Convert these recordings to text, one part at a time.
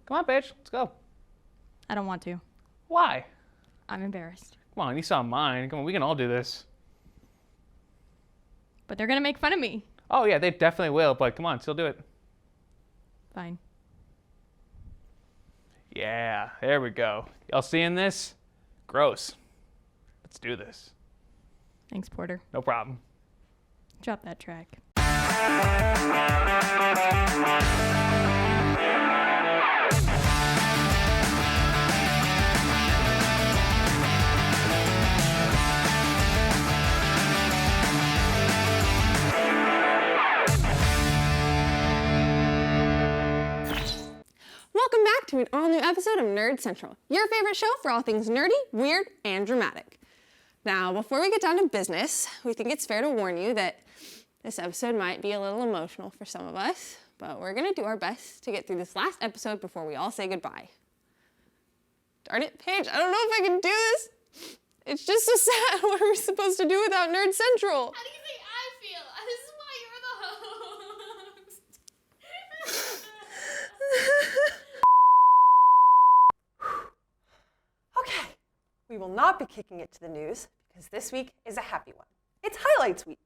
Come on, Paige, let's go. I don't want to. Why? I'm embarrassed. Come on, you saw mine. Come on, we can all do this. But they're gonna make fun of me. Oh yeah, they definitely will, but come on, still do it. Fine. Yeah, there we go. Y'all seeing this? Gross. Let's do this. Thanks, Porter. No problem. Drop that track. Welcome back to an all-new episode of Nerd Central, your favorite show for all things nerdy, weird, and dramatic. Now, before we get down to business, we think it's fair to warn you that this episode might be a little emotional for some of us, but we're gonna do our best to get through this last episode before we all say goodbye. Darn it, Paige, I don't know if I can do this. It's just so sad. What are we supposed to do without Nerd Central? How do you think I feel? This is why you're the host. Okay, we will not be kicking it to the news because this week is a happy one. It's Highlights Week.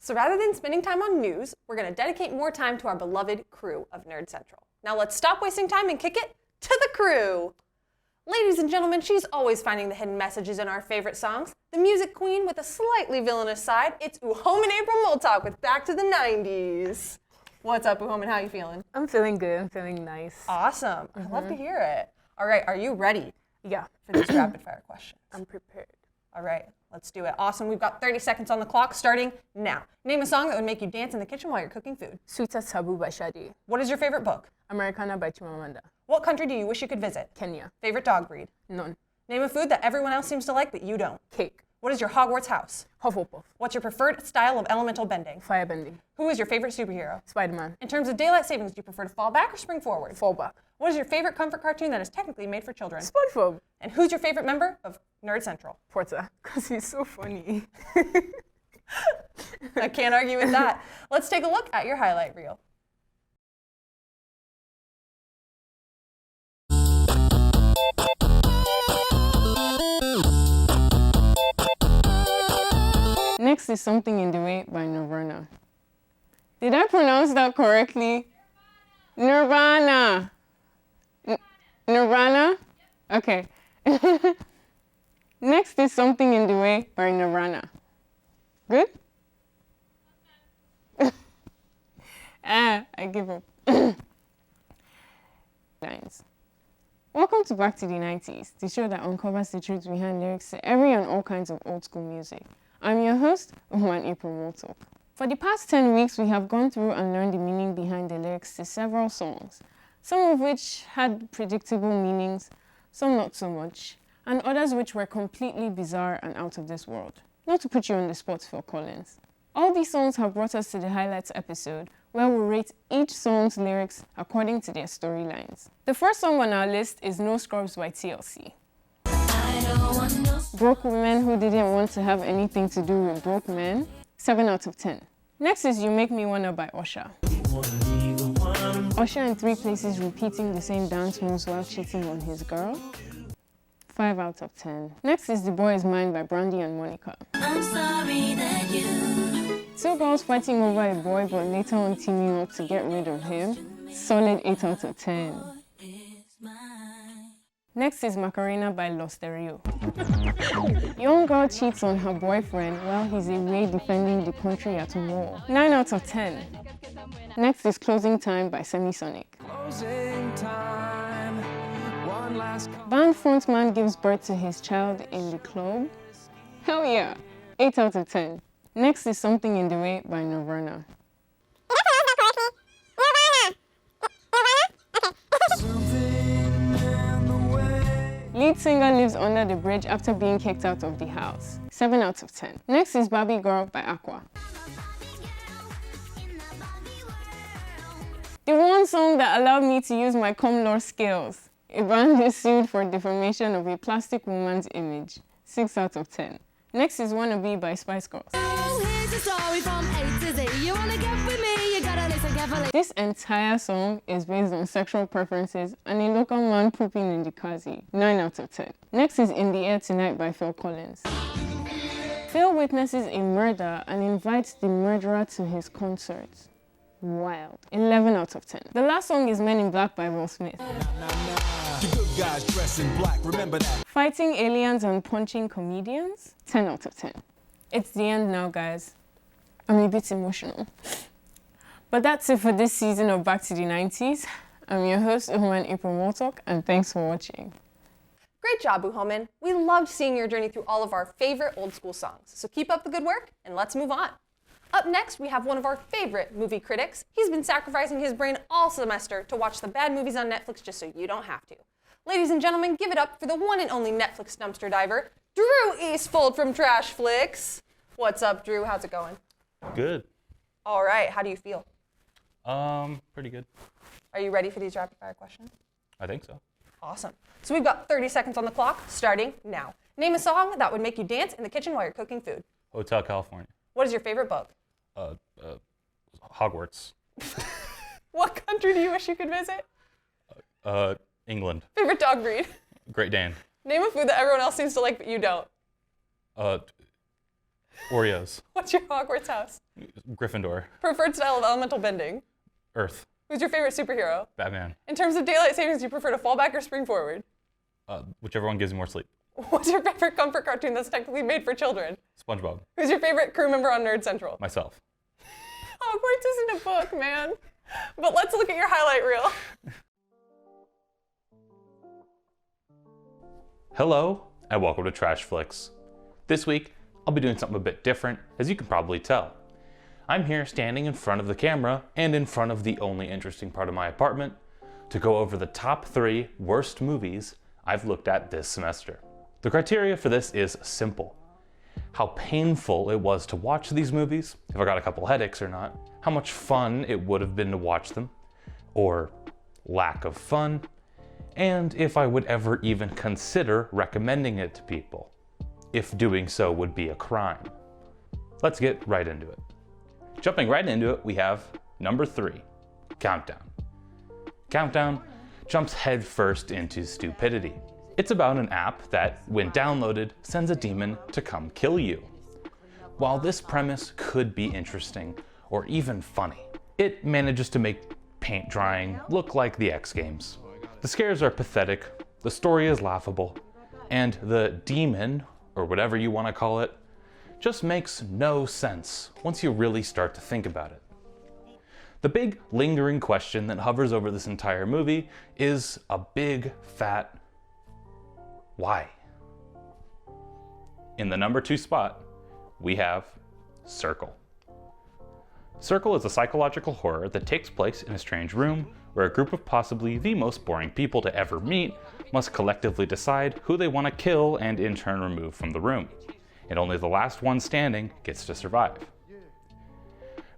So rather than spending time on news, we're going to dedicate more time to our beloved crew of Nerd Central. Now let's stop wasting time and kick it to the crew. Ladies and gentlemen, she's always finding the hidden messages in our favorite songs. The music queen with a slightly villainous side, it's Uhom and April Moltok with Back to the 90s. What's up, Uhom, and how you feeling? I'm feeling good. I'm feeling nice. Awesome. I love to hear it. All right, are you ready Yeah, for these rapid fire questions? I'm prepared. All right, let's do it. Awesome. We've got 30 seconds on the clock starting now. Name a song that would make you dance in the kitchen while you're cooking food. Sweet as Taboo by Shadi. What is your favorite book? Americana by Chimamanda. What country do you wish you could visit? Kenya. Favorite dog breed? None. Name a food that everyone else seems to like but you don't. Cake. What is your Hogwarts house? Hufflepuff. What's your preferred style of elemental bending? Firebending. Who is your favorite superhero? Spider-Man. In terms of daylight savings, do you prefer to fall back or spring forward? Fall back. What is your favorite comfort cartoon that is technically made for children? SpongeBob. And who's your favorite member of Nerd Central? Porter. Because he's so funny. I can't argue with that. Let's take a look at your highlight reel. Next is Something in the Way by Nirvana. Did I pronounce that correctly? Nirvana. Nirvana? Okay. Next is Something in the Way by Nirvana. Good? I give up. Lines. Welcome to Back to the 90s, the show that uncovers the truth behind lyrics to every and all kinds of old school music. I'm your host, Uman April Moltok. For the past 10 weeks, we have gone through and learned the meaning behind the lyrics to several songs, some of which had predictable meanings, some not so much, and others which were completely bizarre and out of this world. Not to put you on the spot, Phil Collins. All these songs have brought us to the highlights episode, where we'll rate each song's lyrics according to their storylines. The first song on our list is No Scrubs by TLC. Broke Women Who Didn't Want to Have Anything to Do with Broke Men, 7 out of 10. Next is You Make Me Wanna by Usher. Usher in 3 places repeating the same dance moves while cheating on his girl, 5 out of 10. Next is The Boy Is Mine by Brandy and Monica. I'm sorry that you... 2 girls fighting over a boy but later on teaming up to get rid of him, solid 8 out of 10. Next is Macarena by Los Stereo. Young girl cheats on her boyfriend while he's away defending the country at war, 9 out of 10. Next is Closing Time by Semisonic. Band frontman gives birth to his child in the club. Hell yeah, 8 out of 10. Next is Something in the Way by Nirvana. Lead singer lives under the bridge after being kicked out of the house, 7 out of 10. Next is Barbie Girl by Aqua. The one song that allowed me to use my cum lore skills. A band is sued for defamation of a plastic woman's image, 6 out of 10. Next is Wannabe by Spice Girls. Here's a story from A to Z. You wanna get with me, you gotta listen carefully. This entire song is based on sexual preferences and a local man pooping in the Kazi. 9 out of 10. Next is In the Air Tonight by Phil Collins. Phil witnesses a murder and invites the murderer to his concert. Wild. 11 out of 10. The last song is Men in Black by Will Smith. The good guys dress in black, remember that. Fighting aliens and punching comedians. 10 out of 10. It's the end now, guys. I'm a bit emotional. But that's it for this season of Back to the 90s. I'm your host, Uhuman April Motok, and thanks for watching. Great job, Uhoman. We loved seeing your journey through all of our favorite old school songs. So keep up the good work and let's move on. Up next, we have one of our favorite movie critics. He's been sacrificing his brain all semester to watch the bad movies on Netflix just so you don't have to. Ladies and gentlemen, give it up for the one and only Netflix dumpster diver, Drew Eastfold from Trash Flicks. What's up, Drew? How's it going? Good. All right, how do you feel? Pretty good. Are you ready for these rapid fire questions? I think so. Awesome. So we've got 30 seconds on the clock, starting now. Name a song that would make you dance in the kitchen while you're cooking food. Hotel California. What is your favorite book? Hogwarts. What country do you wish you could visit? England. Favorite dog breed? Great Dane. Name a food that everyone else seems to like but you don't. Oreos. What's your Hogwarts house? Gryffindor. Preferred style of elemental bending? Earth. Who's your favorite superhero? Batman. In terms of daylight savings, do you prefer to fall back or spring forward? Whichever one gives you more sleep. What's your favorite comfort cartoon that's technically made for children? SpongeBob. Who's your favorite crew member on Nerd Central? Myself. Hogwarts isn't a book, man. But let's look at your highlight reel. Hello, and welcome to Trash Flicks. This week, I'll be doing something a bit different, as you can probably tell. I'm here standing in front of the camera and in front of the only interesting part of my apartment to go over the top 3 worst movies I've looked at this semester. The criteria for this is simple. How painful it was to watch these movies, if I got a couple headaches or not, how much fun it would have been to watch them, or lack of fun, and if I would ever even consider recommending it to people, if doing so would be a crime. Let's get right into it. Jumping right into it, we have number 3, Countdown. Countdown jumps headfirst into stupidity. It's about an app that, when downloaded, sends a demon to come kill you. While this premise could be interesting, or even funny, it manages to make paint drying look like the X Games. The scares are pathetic, the story is laughable, and the demon, or whatever you want to call it, just makes no sense once you really start to think about it. The big lingering question that hovers over this entire movie is a big fat why? In the number 2 spot, we have Circle. Circle is a psychological horror that takes place in a strange room where a group of possibly the most boring people to ever meet must collectively decide who they want to kill and in turn remove from the room. And only the last one standing gets to survive.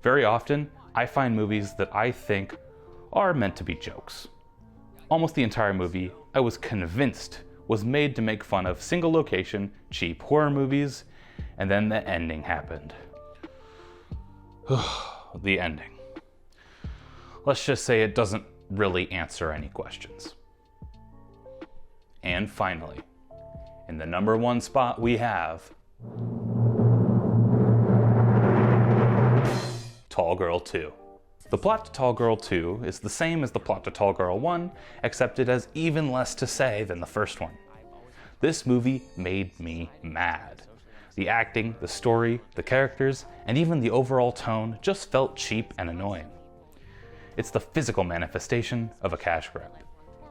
Very often, I find movies that I think are meant to be jokes. Almost the entire movie, I was convinced was made to make fun of single location, cheap horror movies, and then the ending happened. The ending. Let's just say it doesn't really answer any questions. And finally, in the number 1 spot we have Tall Girl 2. The plot to Tall Girl 2 is the same as the plot to Tall Girl 1, except it has even less to say than the first one. This movie made me mad. The acting, the story, the characters, and even the overall tone just felt cheap and annoying. It's the physical manifestation of a cash grab.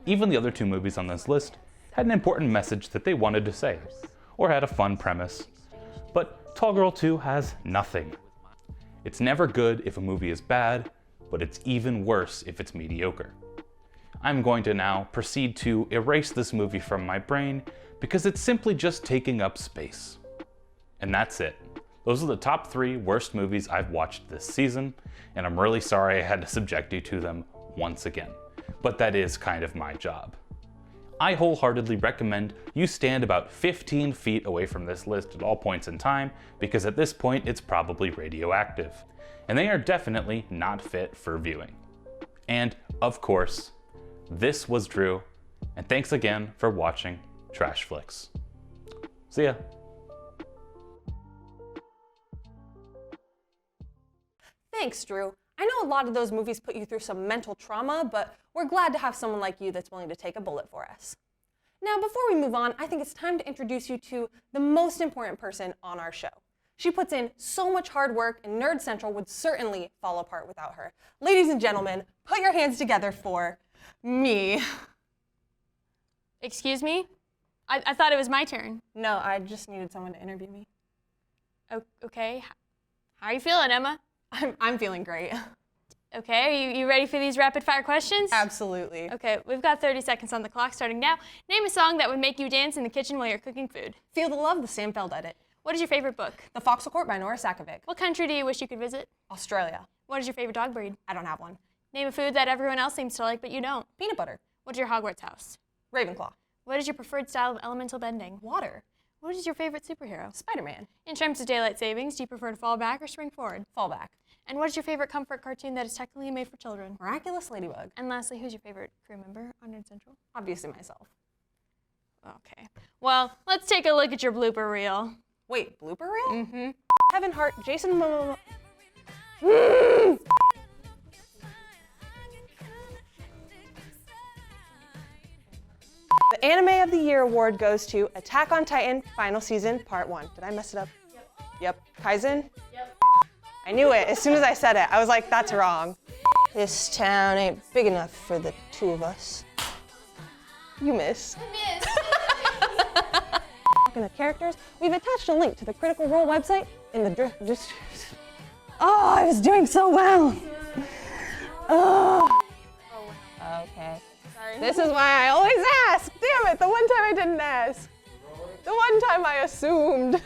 Even the other 2 movies on this list had an important message that they wanted to say, or had a fun premise. But Tall Girl 2 has nothing. It's never good if a movie is bad, but it's even worse if it's mediocre. I'm going to now proceed to erase this movie from my brain because it's simply just taking up space. And that's it. Those are the top 3 worst movies I've watched this season, and I'm really sorry I had to subject you to them once again. But that is kind of my job. I wholeheartedly recommend you stand about 15 feet away from this list at all points in time, because at this point it's probably radioactive. and they are definitely not fit for viewing. And of course, this was Drew, and thanks again for watching Trash Flicks. See ya. Thanks, Drew. I know a lot of those movies put you through some mental trauma, but we're glad to have someone like you that's willing to take a bullet for us. Now, before we move on, I think it's time to introduce you to the most important person on our show. She puts in so much hard work, and Nerd Central would certainly fall apart without her. Ladies and gentlemen, put your hands together for me. Excuse me? I thought it was my turn. No, I just needed someone to interview me. Okay. How are you feeling, Emma? I'm feeling great. Okay, are you ready for these rapid fire questions? Absolutely. Okay, we've got 30 seconds on the clock starting now. Name a song that would make you dance in the kitchen while you're cooking food. Feel the Love, the Sam Feld edit. What is your favorite book? The Foxhole Court by Nora Sakovic. What country do you wish you could visit? Australia. What is your favorite dog breed? I don't have one. Name a food that everyone else seems to like but you don't. Peanut butter. What's your Hogwarts house? Ravenclaw. What is your preferred style of elemental bending? Water. What is your favorite superhero? Spider-Man. In terms of daylight savings, do you prefer to fall back or spring forward? Fall back. And what is your favorite comfort cartoon that is technically made for children? Miraculous Ladybug. And lastly, who's your favorite crew member on Nerd Central? Obviously myself. Okay. Well, let's take a look at your blooper reel. Wait, blooper reel? Mm-hmm. Kevin Hart, Jason Momoa. The Anime of the Year award goes to Attack on Titan, Final Season, Part 1. Did I mess it up? Yep. Kaizen? Yep. I knew it. As soon as I said it, I was like, that's wrong. This town ain't big enough for the two of us. You missed. Miss. Talking of characters, we've attached a link to the Critical Role website in the Oh, I was doing so well. Oh. Okay. Sorry. This is why I always ask. Damn it, the one time I didn't ask. The one time I assumed.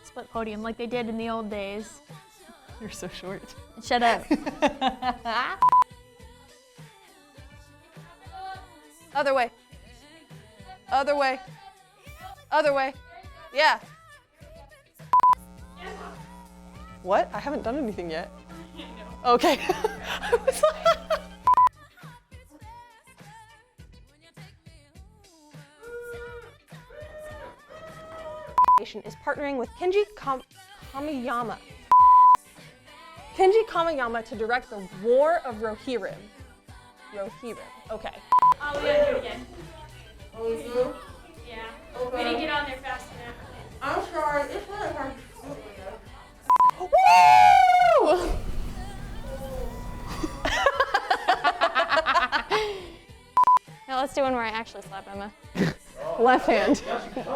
Split podium like they did in the old days. You're so short. Shut up. Other way. Other way. Other way. Yeah. What? I haven't done anything yet. Okay. I was like... is partnering with Kenji Kamiyama. Kenji Kamiyama to direct the War of Rohirrim. Rohirrim. Okay. Oh, we gotta do it again. Oh, you do? Yeah. Okay. We didn't get on there fast enough. I'm sorry. It's really hard to Woo! Now let's do one where I actually slap Emma. Left hand.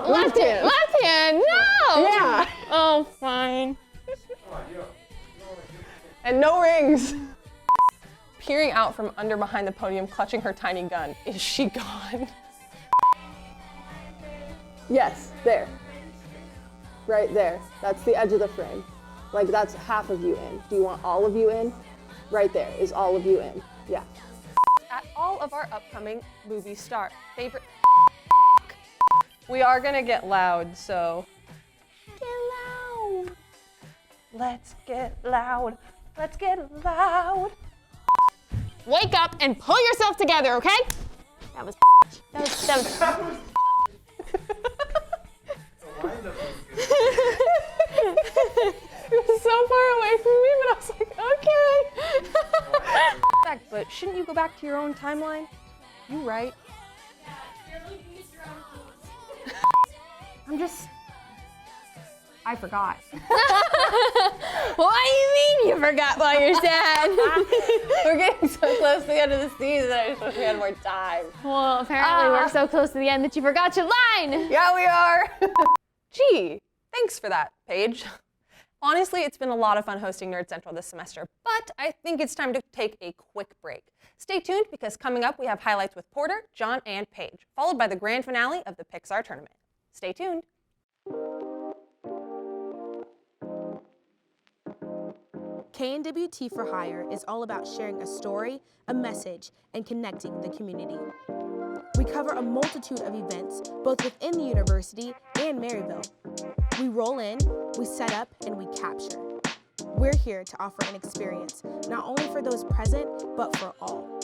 Left hand. Left hand. No. Yeah. Oh, fine. And no rings. Peering out from under behind the podium, clutching her tiny gun. Is she gone? Yes, there. Right there. That's the edge of the frame. Like, that's half of you in. Do you want all of you in? Right there is all of you in. Yeah. At all of our upcoming movie star favorite. We are gonna get loud, so. Get loud. Let's get loud. Let's get loud. Wake up and pull yourself together, okay? That was. It was so far away from me, but I was like, okay. But shouldn't you go back to your own timeline? You right. I forgot. What do you mean you forgot while you're sad? We're getting so close to the end of the season, I just wish we had more time. Well, apparently we're so close to the end that you forgot your line. Yeah, we are. Gee, thanks for that, Paige. Honestly, it's been a lot of fun hosting Nerd Central this semester, but I think it's time to take a quick break. Stay tuned because coming up we have highlights with Porter, John, and Paige, followed by the grand finale of the Pixar tournament. Stay tuned. KNWT for Hire is all about sharing a story, a message, and connecting the community. We cover a multitude of events, both within the university and Maryville. We roll in, we set up, and we capture. We're here to offer an experience, not only for those present, but for all.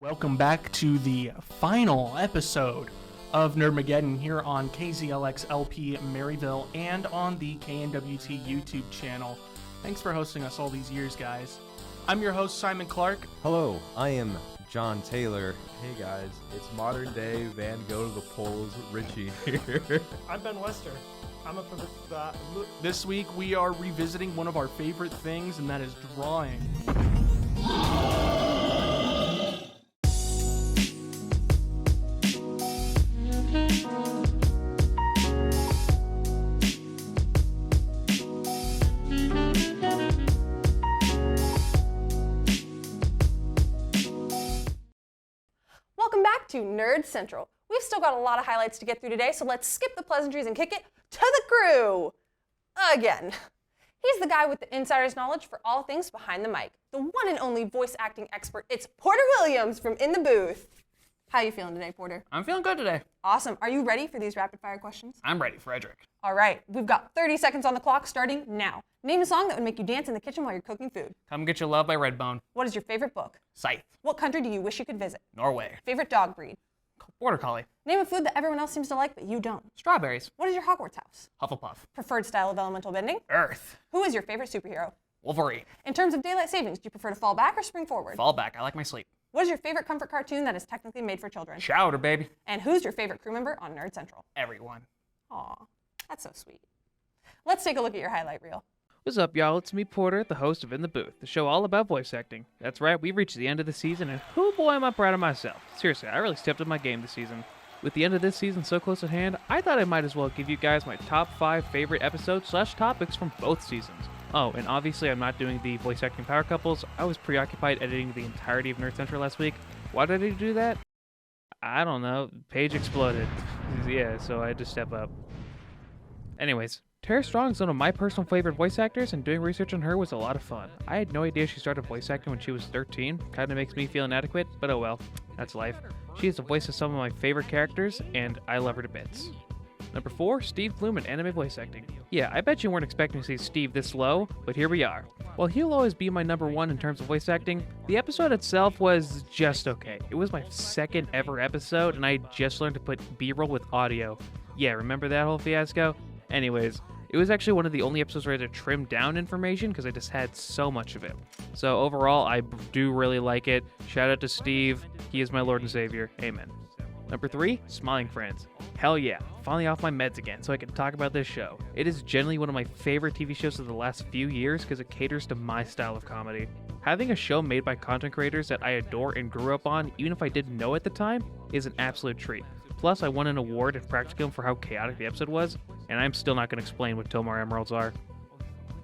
Welcome back to the final episode of Nerdmageddon here on KZLX LP Maryville and on the KNWT YouTube channel. Thanks for hosting us all these years, guys. I'm your host, Simon Clark. Hello, I am John Taylor. Hey guys, it's modern day Van Gogh to the Poles, Richie here. I'm Ben Wester. I'm up for This week we are revisiting one of our favorite things, and that is drawing. Welcome back to Nerd Central. We've still got a lot of highlights to get through today, so let's skip the pleasantries and kick it to the crew. Again. He's the guy with the insider's knowledge for all things behind the mic. The one and only voice acting expert. It's Porter Williams from In the Booth. How you feeling today, Porter? I'm feeling good today. Awesome. Are you ready for these rapid fire questions? I'm ready, Frederick. All right. We've got 30 seconds on the clock starting now. Name a song that would make you dance in the kitchen while you're cooking food. Come Get Your Love by Redbone. What is your favorite book? Scythe. What country do you wish you could visit? Norway. Favorite dog breed? Border Collie. Name a food that everyone else seems to like but you don't. Strawberries. What is your Hogwarts house? Hufflepuff. Preferred style of elemental bending? Earth. Who is your favorite superhero? Wolverine. In terms of daylight savings, do you prefer to fall back or spring forward? Fall back. I like my sleep. What is your favorite comfort cartoon that is technically made for children? Chowder, baby. And who's your favorite crew member on Nerd Central? Everyone. Aw, that's so sweet. Let's take a look at your highlight reel. What's up, y'all? It's me, Porter, the host of In the Booth, the show all about voice acting. That's right, we've reached the end of the season, and whoo boy am I proud of myself. Seriously, I really stepped up my game this season. With the end of this season so close at hand, I thought I might as well give you guys my top 5 favorite episodes/topics from both seasons. Oh, and obviously I'm not doing the voice acting power couples. I was preoccupied editing the entirety of Nerd Central last week. Why did I do that? I don't know. Page exploded. Yeah, so I had to step up. Anyways, Tara Strong is one of my personal favorite voice actors, and doing research on her was a lot of fun. I had no idea she started voice acting when she was 13. Kinda makes me feel inadequate, but oh well. That's life. She is the voice of some of my favorite characters, and I love her to bits. Number 4, Steve Bloom in anime voice acting. Yeah, I bet you weren't expecting to see Steve this low, but here we are. While he'll always be my number 1 in terms of voice acting, the episode itself was just okay. It was my second ever episode, and I just learned to put B-roll with audio. Yeah, remember that whole fiasco? Anyways, it was actually one of the only episodes where I had to trim down information because I just had so much of it. So overall, I do really like it. Shout out to Steve. He is my Lord and Savior. Amen. Number 3, Smiling Friends. Hell yeah, finally off my meds again so I can talk about this show. It is generally one of my favorite TV shows of the last few years because it caters to my style of comedy. Having a show made by content creators that I adore and grew up on, even if I didn't know at the time, is an absolute treat. Plus, I won an award at Practicum for how chaotic the episode was, and I'm still not going to explain what Tomar Emeralds are.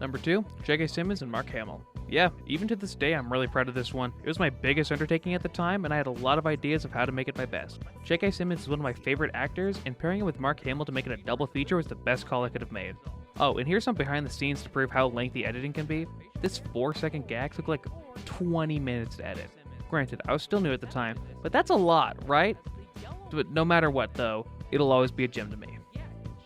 Number 2, J.K. Simmons and Mark Hamill. Yeah, even to this day, I'm really proud of this one. It was my biggest undertaking at the time, and I had a lot of ideas of how to make it my best. J.K. Simmons is one of my favorite actors, and pairing it with Mark Hamill to make it a double feature was the best call I could have made. Oh, and here's some behind the scenes to prove how lengthy editing can be. This 4-second gag took like 20 minutes to edit. Granted, I was still new at the time, but that's a lot, right? But no matter what, though, it'll always be a gem to me.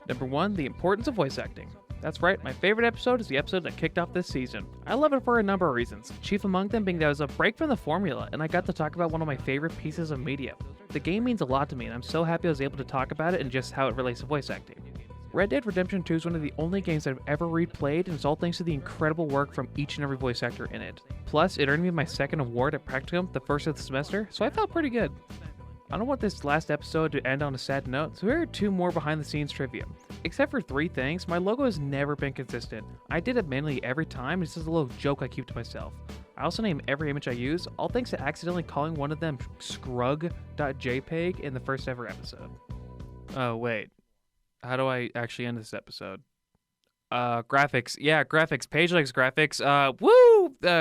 Number 1, the importance of voice acting. That's right, my favorite episode is the episode that kicked off this season. I love it for a number of reasons, chief among them being that it was a break from the formula, and I got to talk about one of my favorite pieces of media. The game means a lot to me, and I'm so happy I was able to talk about it and just how it relates to voice acting. Red Dead Redemption 2 is one of the only games I've ever replayed, and it's all thanks to the incredible work from each and every voice actor in it. Plus, it earned me my second award at Practicum the first of the semester, so I felt pretty good. I don't want this last episode to end on a sad note, so here are 2 more behind the scenes trivia. Except for 3 things, my logo has never been consistent. I did it manually every time, and this is a little joke I keep to myself. I also name every image I use, all thanks to accidentally calling one of them scrug.jpg in the first ever episode. Oh wait, how do I actually end this episode? Graphics, yeah, graphics, page likes graphics,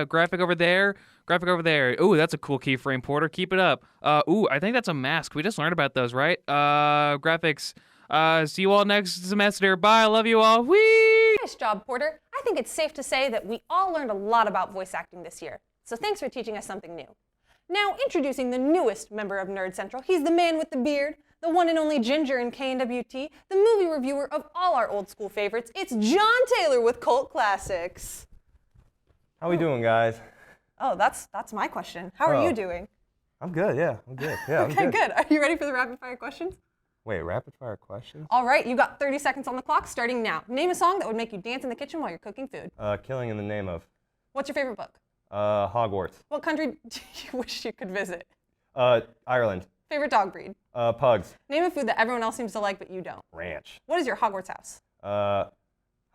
graphic over there. Graphic over there. Ooh, that's a cool keyframe, Porter. Keep it up. Ooh, I think that's a mask. We just learned about those, right? Graphics. See you all next semester. Bye. I love you all. Whee! Nice job, Porter. I think it's safe to say that we all learned a lot about voice acting this year. So thanks for teaching us something new. Now, introducing the newest member of Nerd Central. He's the man with the beard, the one and only Ginger in KNWT, the movie reviewer of all our old school favorites. It's John Taylor with Cult Classics. How we doing, guys? Oh, that's my question. How are you doing? I'm good, yeah. I'm good. Yeah, Okay, I'm good. Are you ready for the rapid fire questions? Wait, rapid fire questions? All right, you got 30 seconds on the clock starting now. Name a song that would make you dance in the kitchen while you're cooking food. Killing in the Name of. What's your favorite book? Hogwarts. What country do you wish you could visit? Ireland. Favorite dog breed? Pugs. Name a food that everyone else seems to like but you don't. Ranch. What is your Hogwarts house?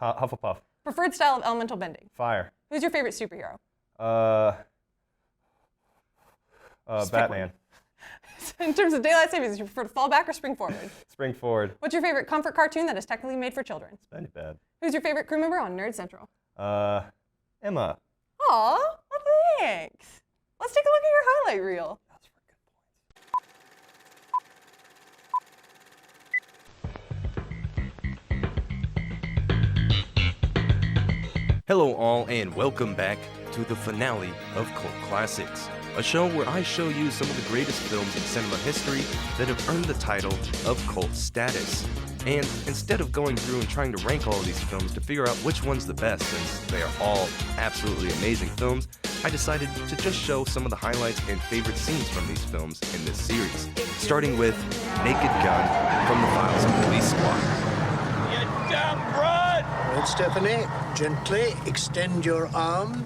Hufflepuff. Preferred style of elemental bending? Fire. Who's your favorite superhero? Batman. In terms of daylight savings, do you prefer to fall back or spring forward? Spring forward. What's your favorite comfort cartoon that is technically made for children? SpongeBob. Who's your favorite crew member on Nerd Central? Emma. Aw, well, thanks. Let's take a look at your highlight reel. Hello all and welcome back to the finale of Cult Classics, a show where I show you some of the greatest films in cinema history that have earned the title of cult status. And instead of going through and trying to rank all of these films to figure out which one's the best, since they are all absolutely amazing films, I decided to just show some of the highlights and favorite scenes from these films in this series, starting with Naked Gun from the Files of Police Squad. You damn broad! All right, Stephanie, gently extend your arm.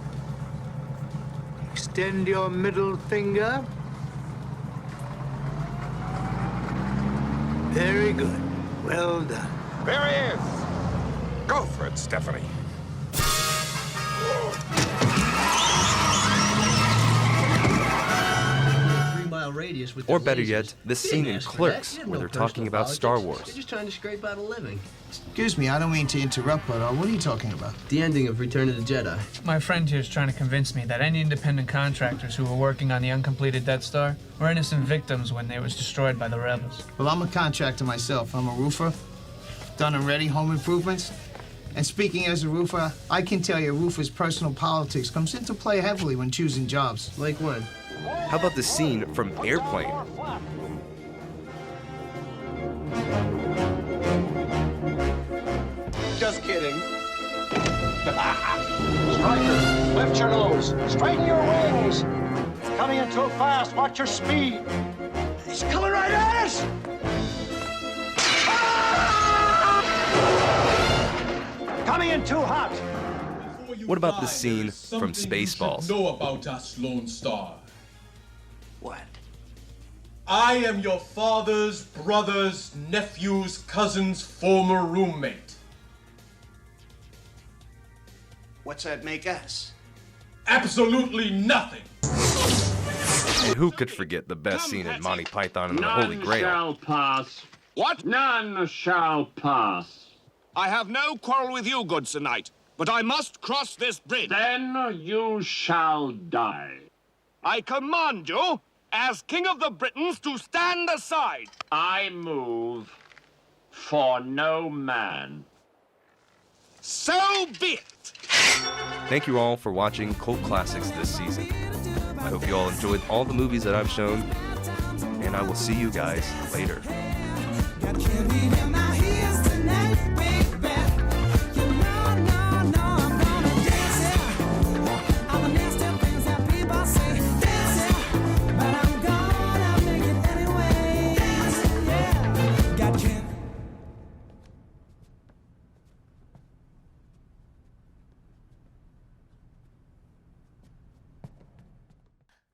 Extend your middle finger. Very good. Well done. There he is. Go for it, Stephanie. Or better yet, this scene in Clerks, where they're talking about Star Wars. They're just trying to scrape out a living. Excuse me, I don't mean to interrupt, but what are you talking about? The ending of Return of the Jedi. My friend here is trying to convince me that any independent contractors who were working on the uncompleted Death Star were innocent victims when it was destroyed by the rebels. Well, I'm a contractor myself. I'm a roofer. Done and ready home improvements. And speaking as a roofer, I can tell you a roofer's personal politics comes into play heavily when choosing jobs. Like when? How about the scene from Airplane? Just kidding. Striker, lift your nose. Straighten your wings. It's coming in too fast. Watch your speed. He's coming right at us. Coming in too hot. What about the scene from Spaceballs? Know about us, Lone Star. What? I am your father's brother's nephew's cousin's former roommate. What's that make us? Absolutely nothing. And who could forget the best scene in Monty Python and the Holy Grail? None shall pass. What? None shall pass. I have no quarrel with you, good Sir Knight, but I must cross this bridge. Then you shall die. I command you, as King of the Britons, to stand aside. I move for no man. So be it. Thank you all for watching Cult Classics this season. I hope you all enjoyed all the movies that I've shown, and I will see you guys later.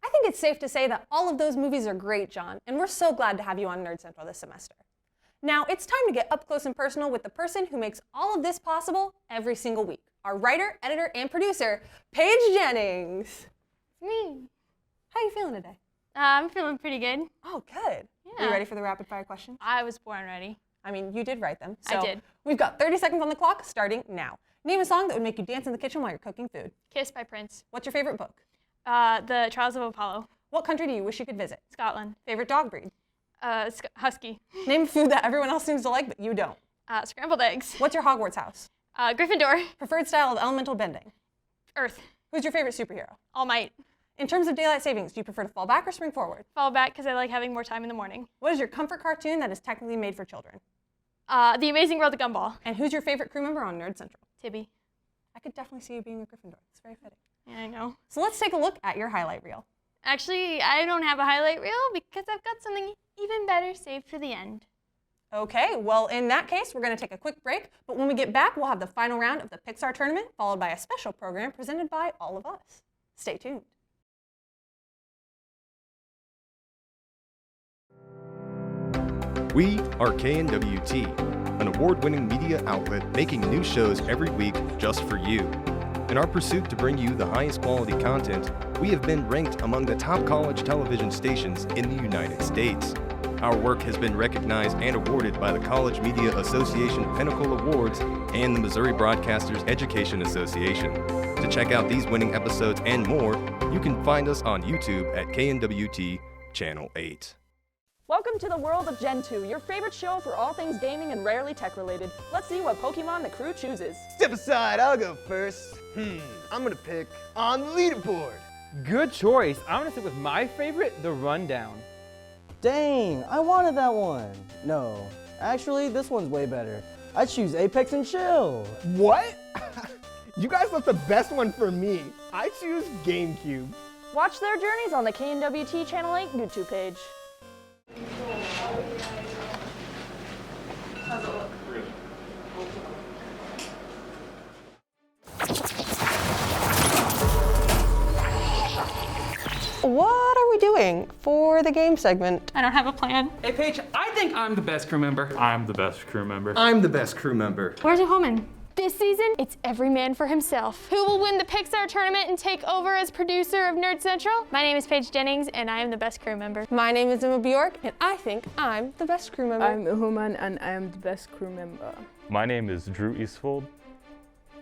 I think it's safe to say that all of those movies are great, John, and we're so glad to have you on Nerd Central this semester. Now, it's time to get up close and personal with the person who makes all of this possible every single week. Our writer, editor, and producer, Paige Jennings. Me. How are you feeling today? I'm feeling pretty good. Oh, good. Yeah. Are you ready for the rapid fire questions? I was born ready. I mean, you did write them. I So did. We've got 30 seconds on the clock, starting now. Name a song that would make you dance in the kitchen while you're cooking food. Kiss by Prince. What's your favorite book? The Trials of Apollo. What country do you wish you could visit? Scotland. Favorite dog breed? Husky. Name a food that everyone else seems to like, but you don't. Scrambled eggs. What's your Hogwarts house? Gryffindor. Preferred style of elemental bending? Earth. Who's your favorite superhero? All Might. In terms of daylight savings, do you prefer to fall back or spring forward? Fall back because I like having more time in the morning. What is your comfort cartoon that is technically made for children? The Amazing World of Gumball. And who's your favorite crew member on Nerd Central? Tibby. I could definitely see you being a Gryffindor. It's very fitting. Yeah, I know. So let's take a look at your highlight reel. Actually, I don't have a highlight reel because I've got something even better saved for the end. Okay, well, in that case, we're going to take a quick break, but when we get back, we'll have the final round of the Pixar tournament, followed by a special program presented by all of us. Stay tuned. We are KNWT, an award-winning media outlet making new shows every week just for you. In our pursuit to bring you the highest quality content, we have been ranked among the top college television stations in the United States. Our work has been recognized and awarded by the College Media Association Pinnacle Awards and the Missouri Broadcasters Education Association. To check out these winning episodes and more, you can find us on YouTube at KNWT Channel 8. Welcome to the world of Gen 2, your favorite show for all things gaming and rarely tech-related. Let's see what Pokemon the crew chooses. Step aside, I'll go first. I'm gonna pick on the leaderboard. Good choice. I'm gonna stick with my favorite, the Rundown. Dang, I wanted that one. No, actually, this one's way better. I choose Apex and Chill. What? You guys left the best one for me. I choose GameCube. Watch their journeys on the KNWT Channel 8 YouTube page. How's it look? What are we doing for the game segment? I don't have a plan. Hey, Paige, I think I'm the best crew member. I'm the best crew member. I'm the best crew member. Where's Uhoman? This season, it's every man for himself. Who will win the Pixar tournament and take over as producer of Nerd Central? My name is Paige Jennings, and I am the best crew member. My name is Emma Bjork, and I think I'm the best crew member. I'm Uhoman, and I am the best crew member. My name is Drew Eastfold,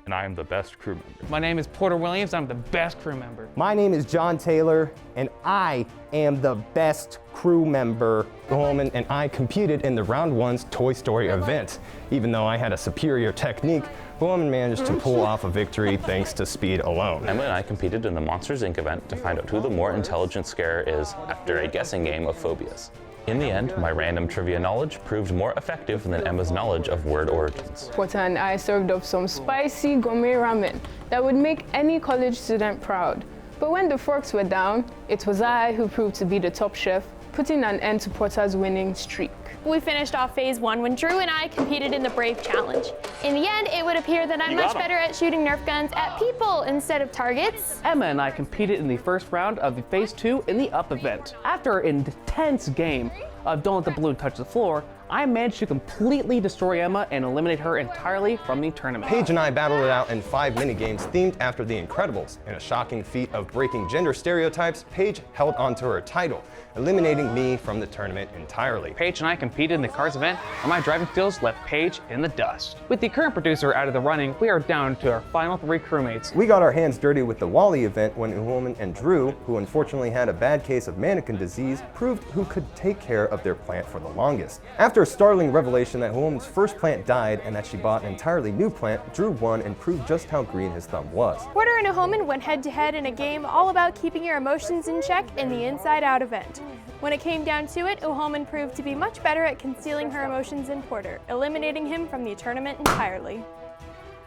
and I am the best crew member. My name is Porter Williams. I'm the best crew member. My name is John Taylor, and I am the best crew member. Holman and I competed in the Round 1's Toy Story event. Even though I had a superior technique, Holman managed to pull off a victory thanks to speed alone. Emma and I competed in the Monsters Inc. event to find out who the more intelligent scarer is after a guessing game of phobias. In the end, my random trivia knowledge proved more effective than Emma's knowledge of word origins. Porter and I served up some spicy gourmet ramen that would make any college student proud. But when the forks were down, it was I who proved to be the top chef, putting an end to Porter's winning streak. We finished off phase 1 when Drew and I competed in the Brave Challenge. In the end, it would appear that I'm much better at shooting Nerf guns at people instead of targets. Emma and I competed in the first round of the phase 2 in the Up event. After an intense game of Don't Let the Balloon Touch the Floor, I managed to completely destroy Emma and eliminate her entirely from the tournament. Paige and I battled it out in 5 minigames themed after The Incredibles. In a shocking feat of breaking gender stereotypes, Paige held onto her title, eliminating me from the tournament entirely. Paige and I competed in the Cars event, and my driving skills left Paige in the dust. With the current producer out of the running, we are down to our final 3 crewmates. We got our hands dirty with the Wally event when Uhoman and Drew, who unfortunately had a bad case of mannequin disease, proved who could take care of their plant for the longest. After a startling revelation that Uhoman's first plant died and that she bought an entirely new plant, Drew won and proved just how green his thumb was. Porter and Uhoman went head-to-head in a game all about keeping your emotions in check in the Inside Out event. When it came down to it, Uhoman proved to be much better at concealing her emotions than Porter, eliminating him from the tournament entirely.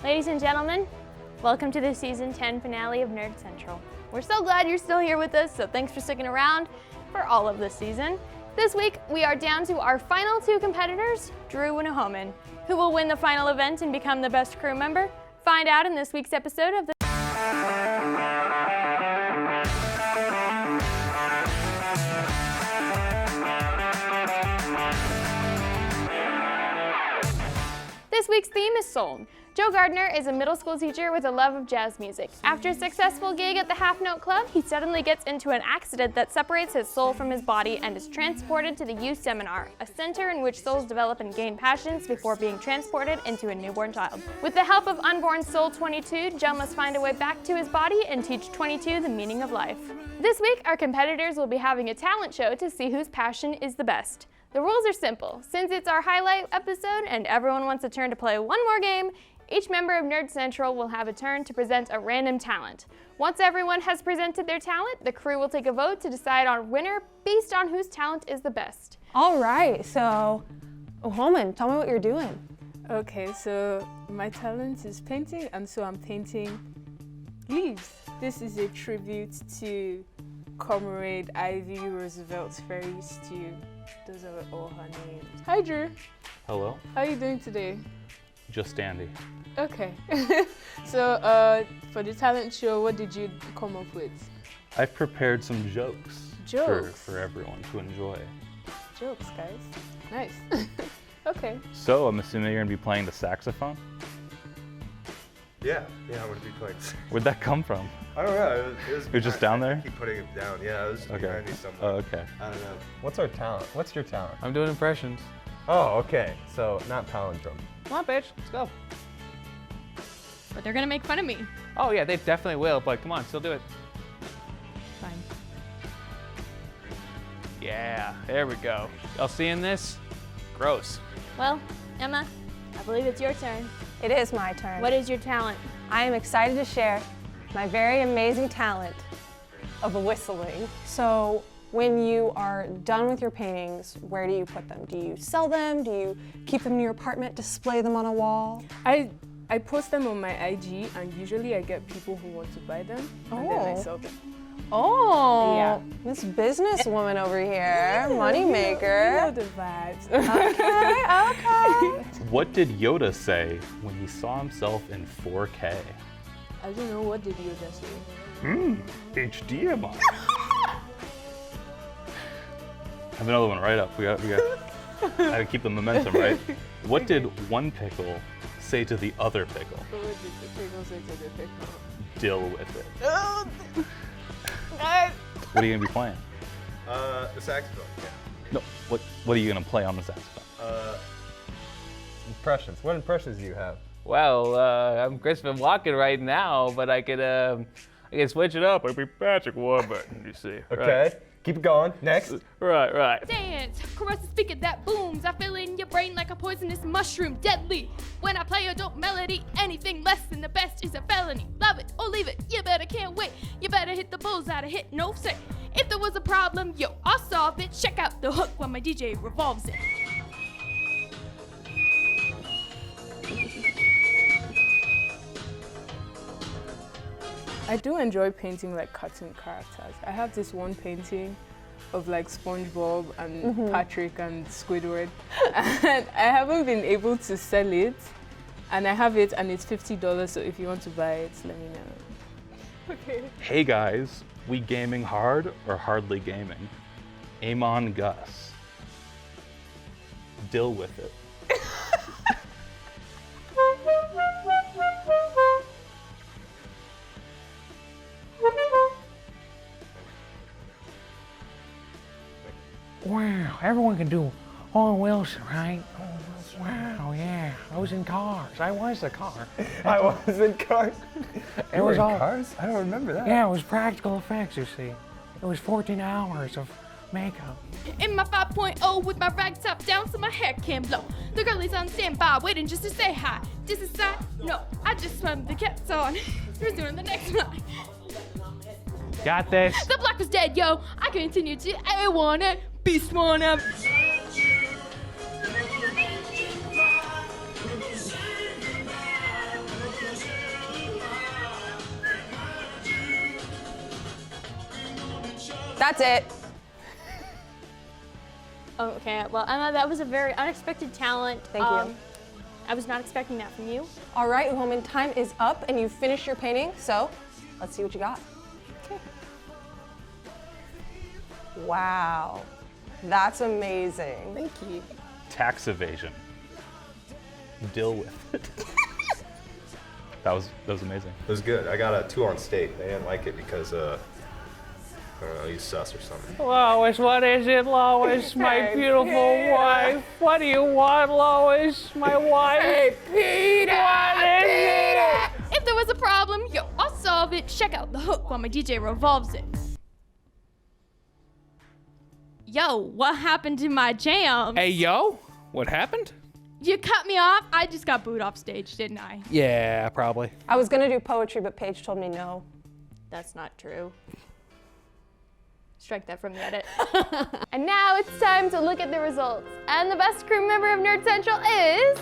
Ladies and gentlemen, welcome to the Season 10 finale of Nerd Central. We're so glad you're still here with us, so thanks for sticking around for all of this season. This week, we are down to our final 2 competitors, Drew and Uhoman. Who will win the final event and become the best crew member? Find out in this week's episode of the This week's theme is Soul. Joe Gardner is a middle school teacher with a love of jazz music. After a successful gig at the Half Note Club, he suddenly gets into an accident that separates his soul from his body and is transported to the Youth Seminar, a center in which souls develop and gain passions before being transported into a newborn child. With the help of unborn Soul 22, Joe must find a way back to his body and teach 22 the meaning of life. This week, our competitors will be having a talent show to see whose passion is the best. The rules are simple. Since it's our highlight episode and everyone wants a turn to play one more game, Each member of Nerd Central will have a turn to present a random talent. Once everyone has presented their talent, the crew will take a vote to decide on a winner based on whose talent is the best. All right, so Holman, tell me what you're doing. Okay, so my talent is painting, and so I'm painting leaves. This is a tribute to Comrade Ivy Roosevelt Ferry Stew. Those are all her names. Hi, Drew. Hello? How are you doing today? Just dandy. Okay. So, for the talent show, what did you come up with? I've prepared some jokes. Jokes? For everyone to enjoy. Jokes, guys. Nice. Okay. So, I'm assuming you're going to be playing the saxophone? Yeah, I'm gonna be playing. Where'd that come from? I don't know. It was just down there? Keep putting it down. Yeah, it was behind me somewhere. Oh, okay. I don't know. What's our talent? What's your talent? I'm doing impressions. Oh, okay. So not palindrome. Come on, bitch, let's go. But they're gonna make fun of me. Oh yeah, they definitely will, but come on, still do it. Fine. Yeah, there we go. Y'all seeing this? Gross. Well, Emma, I believe it's your turn. It is my turn. What is your talent? I am excited to share my very amazing talent of whistling. So when you are done with your paintings, where do you put them? Do you sell them? Do you keep them in your apartment, display them on a wall? I post them on my IG, and usually I get people who want to buy them, and then I sell them. Oh, Yeah. This businesswoman over here, moneymaker. You know the vibes. Okay. What did Yoda say when he saw himself in 4K? I don't know, what did Yoda say? HDMI. Have another one right up. We got. I gotta keep the momentum, right? What did one pickle say to the other pickle? What did the pickle say to the pickle? Deal with it. Guys. What are you gonna be playing? The saxophone. Yeah. No. What are you gonna play on the saxophone? Impressions. What impressions do you have? Well, I'm Crispin Walken right now, but I could switch it up. I'd be Patrick Warburton, you see. Okay. Right. Keep it going. Next. Right. Dance, caress the speaker that booms. I feel in your brain like a poisonous mushroom, deadly. When I play a dope melody, anything less than the best is a felony. Love it or leave it, you better can't wait. You better hit the bullseye to hit no say. If there was a problem, yo, I'll solve it. Check out the hook while my DJ revolves it. I do enjoy painting like cartoon characters. I have this one painting of like SpongeBob and Patrick and Squidward, and I haven't been able to sell it, and I have it and it's $50, so if you want to buy it, let me know. Okay. Hey guys, we gaming hard or hardly gaming? Amon Gus. Deal with it. Wow, everyone can do Owen Wilson, right? Wow, yeah, I was in Cars. I was a car. I was in Cars. It was all Cars? I don't remember that. Yeah, it was practical effects, you see. It was 14 hours of makeup. In my 5.0 with my rag top down so my hair can blow. The girlie's on standby, waiting just to say hi. This is side? No, I just swam the cats on. Who's doing the next line? Got this. The block was dead, yo. I continue to A1 it. Beast one up. That's it. Okay, well, Emma, that was a very unexpected talent. Thank you. I was not expecting that from you. All right, Uhoman, time is up and you've finished your painting, so let's see what you got. Okay. Wow, that's amazing. Thank you. Tax evasion. Deal with it. That was amazing. It was good. I got a 2 on state. They didn't like it because I don't know, you sus or something. Lois, what is it, Lois? My beautiful wife. What do you want, Lois? My wife? Hey, Peter! What is it? If there was a problem, yo, I'll solve it. Check out the hook while my DJ revolves it. Yo, what happened to my jam? Hey, yo, what happened? You cut me off? I just got booed off stage, didn't I? Yeah, probably. I was gonna do poetry, but Paige told me no. That's not true. Strike that from the edit. And now it's time to look at the results. And the best crew member of Nerd Central is...